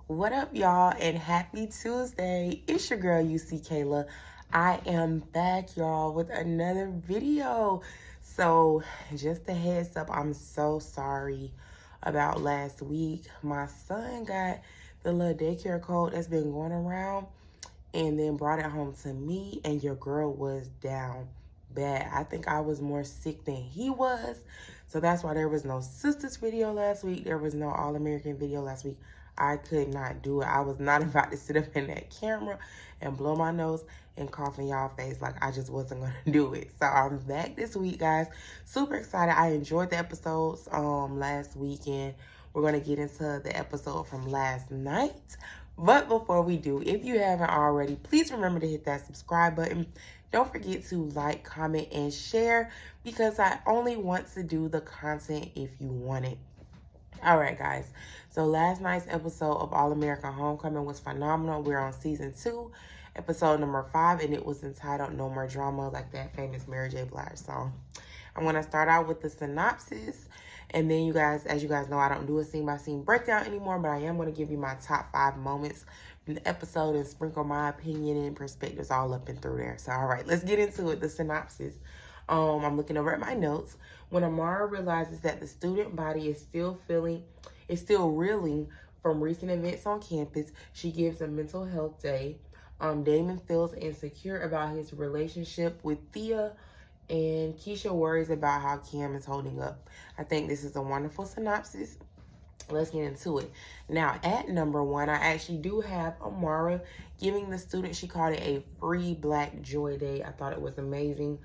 What up, y'all, and happy Tuesday. It's your girl, UC Kayla. I am back, y'all, with another video. So, just a heads up, I'm so sorry about last week. My son got the little daycare code that's been going around and then brought it home to me, and your girl was down bad. I think I was more sick than he was. So that's why there was no sisters video last week. There was no All-American video last week. I could not do it. I was not about to sit up in that camera and blow my nose and cough in y'all face. Like, I just wasn't going to do it. So I'm back this week, guys. Super excited. I enjoyed the episodes last weekend. We're going to get into the episode from last night. But before we do, if you haven't already, please remember to hit that subscribe button. Don't forget to like, comment, and share because I only want to do the content if you want it. All right, guys. So last night's episode of All-American Homecoming was phenomenal. We're on season 2, episode number 5, and it was entitled No More Drama, like that famous Mary J. Blige song. I'm going to start out with the synopsis. And then you guys, as you guys know, I don't do a scene-by-scene breakdown anymore, but I am going to give you my top 5 moments from the episode and sprinkle my opinion and perspectives all up and through there. So, all right, let's get into it. The synopsis. I'm looking over at my notes. When Amara realizes that the student body is still reeling from recent events on campus, she gives a mental health day. Damon feels insecure about his relationship with Thea, and Keisha worries about how Cam is holding up. I think this is a wonderful synopsis. Let's get into it. Now, at number 1, I actually do have Amara giving the student, she called it a free Black Joy Day. I thought it was amazing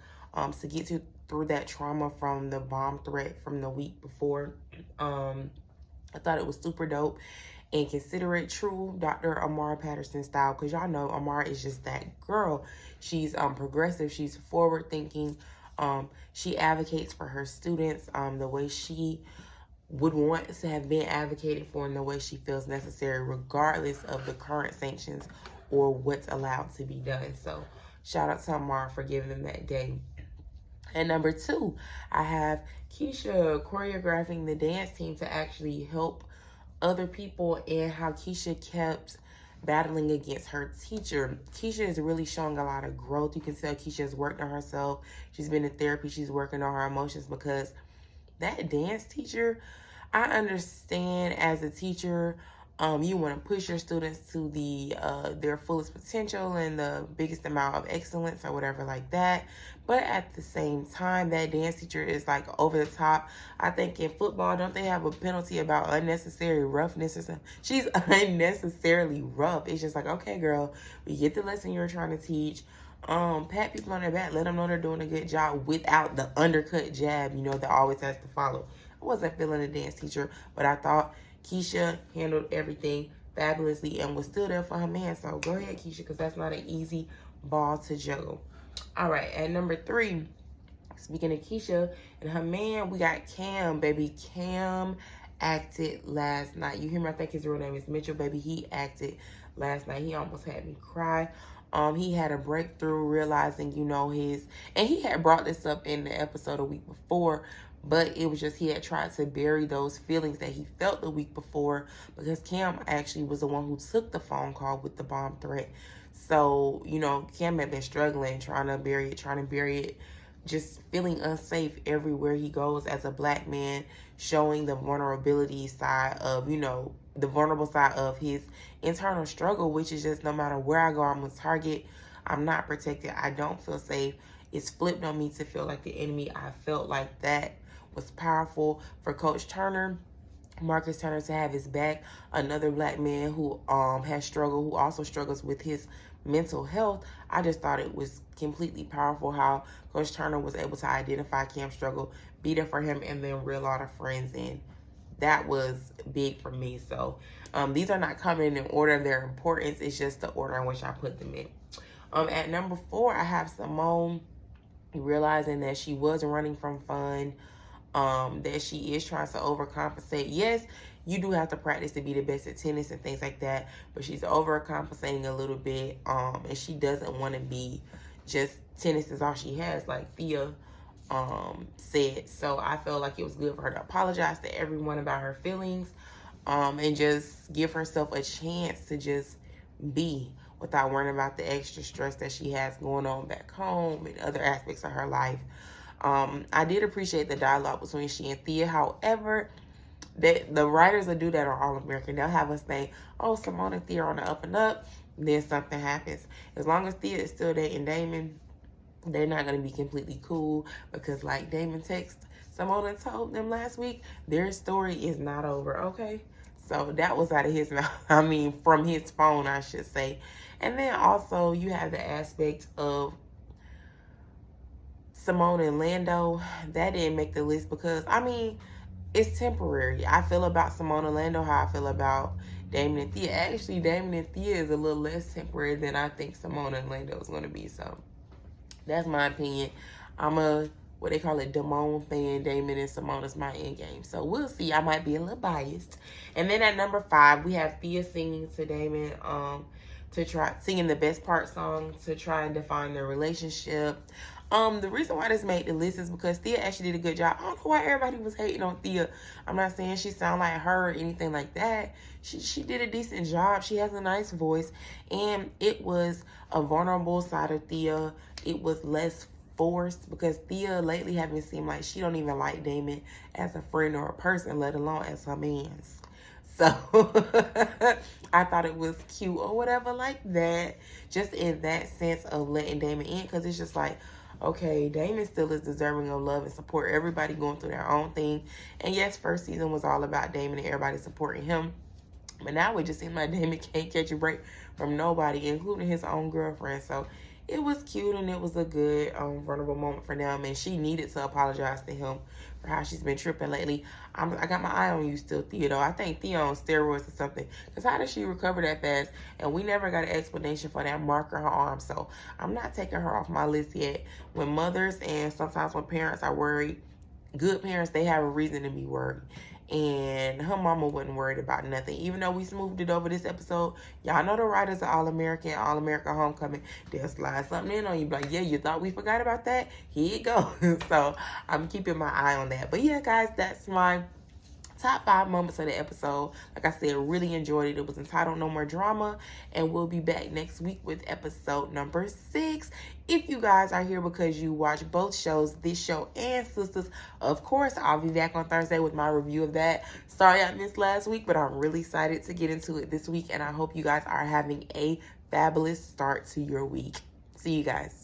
to get through that trauma from the bomb threat from the week before. I thought it was super dope and consider it true Dr. Amara Patterson style, because y'all know Amara is just that girl. She's progressive, she's forward thinking. She advocates for her students the way she would want to have been advocated for in the way she feels necessary, regardless of the current sanctions or what's allowed to be done. So shout out to Amara for giving them that day. And number 2, I have Keisha choreographing the dance team to actually help other people, and how Keisha kept battling against her teacher. Keisha is really showing a lot of growth. You can tell Keisha has worked on herself. She's been in therapy. She's working on her emotions, because that dance teacher, I understand as a teacher, you want to push your students to their fullest potential and the biggest amount of excellence or whatever like that. But at the same time, that dance teacher is like over the top. I think in football, don't they have a penalty about unnecessary roughness or something? She's unnecessarily rough. It's just like, okay, girl, we get the lesson you're trying to teach. Pat people on their back, let them know they're doing a good job without the undercut jab, that always has to follow. I wasn't feeling the dance teacher, but I thought Keisha handled everything fabulously and was still there for her man. So go ahead, Keisha, because that's not an easy ball to juggle. All right, at number 3, speaking of Keisha and her man, we got Cam, baby. Cam acted last night. You hear me? I think his real name is Mitchell, baby. He acted last night. He almost had me cry. He had a breakthrough realizing, and he had brought this up in the episode a week before, but it was just he had tried to bury those feelings that he felt the week before, because Cam actually was the one who took the phone call with the bomb threat. So, Cam had been struggling, trying to bury it, just feeling unsafe everywhere he goes as a Black man, showing the vulnerability side of, the vulnerable side of his internal struggle, which is just no matter where I go, I'm a target. I'm not protected. I don't feel safe. It's flipped on me to feel like the enemy. I felt like that was powerful for Coach Turner, Marcus Turner, to have his back. Another Black man who has struggled, who also struggles with his mental health. I just thought it was completely powerful how Coach Turner was able to identify Cam's struggle, be there for him, and then reel out of friends in. That was big for me. So these are not coming in order of their importance. It's just the order in which I put them in. At number 4, I have Simone realizing that she was running from fun, that she is trying to overcompensate. Yes, you do have to practice to be the best at tennis and things like that, but she's overcompensating a little bit, and she doesn't want to be just tennis is all she has, like Thea said. So I felt like it was good for her to apologize to everyone about her feelings. and just give herself a chance to just be without worrying about the extra stress that she has going on back home and other aspects of her life. I did appreciate the dialogue between she and Thea. However, the writers will do that on All American. They'll have us think, oh, Simone and Thea are on the up and up. Then something happens. As long as Thea is still dating Damon, they're not going to be completely cool, because like Damon texted Simone and told them last week, their story is not over, okay? So that was out of his mouth. I mean, from his phone, I should say. And then also you have the aspect of Simone and Lando. That didn't make the list because, I mean, it's temporary. I feel about Simone and Lando how I feel about Damon and Thea. Actually, Damon and Thea is a little less temporary than I think Simone and Lando is going to be. So that's my opinion. I'm a, what they call it, Damone fan. Damon and Simone is my end game. So we'll see. I might be a little biased. And then at number 5, we have Thea singing to Damon, singing the Best Part song to try and define their relationship. The reason why this made the list is because Thea actually did a good job. I don't know why everybody was hating on Thea. I'm not saying she sound like her or anything like that. She did a decent job. She has a nice voice. And it was a vulnerable side of Thea. It was less forced, because Thea lately haven't seemed like she don't even like Damon as a friend or a person, let alone as her mans. So I thought it was cute or whatever like that. Just in that sense of letting Damon in, because it's just like, okay, Damon still is deserving of love and support. Everybody going through their own thing. And yes, first season was all about Damon and everybody supporting him. But now it just seems like Damon can't catch a break from nobody, including his own girlfriend. So it was cute, and it was a good vulnerable moment for them. And she needed to apologize to him for how she's been tripping lately. I got my eye on you still, Thea, though. I think Thea on steroids or something. Because how did she recover that fast? And we never got an explanation for that mark on her arm. So I'm not taking her off my list yet. When mothers and sometimes when parents are worried, good parents, they have a reason to be worried. And her mama wasn't worried about nothing. Even though we smoothed it over this episode, y'all know the writers of All American, All America Homecoming, they'll slide something in on you. Like, yeah, you thought we forgot about that? Here you go. So I'm keeping my eye on that. But yeah, guys, that's my top 5 moments of the episode. Like I said, really enjoyed it. It was entitled No More Drama. And we'll be back next week with episode number 6. If you guys are here because you watch both shows, this show and Sisters, of course, I'll be back on Thursday with my review of that. Sorry I missed last week, but I'm really excited to get into it this week. And I hope you guys are having a fabulous start to your week. See you guys.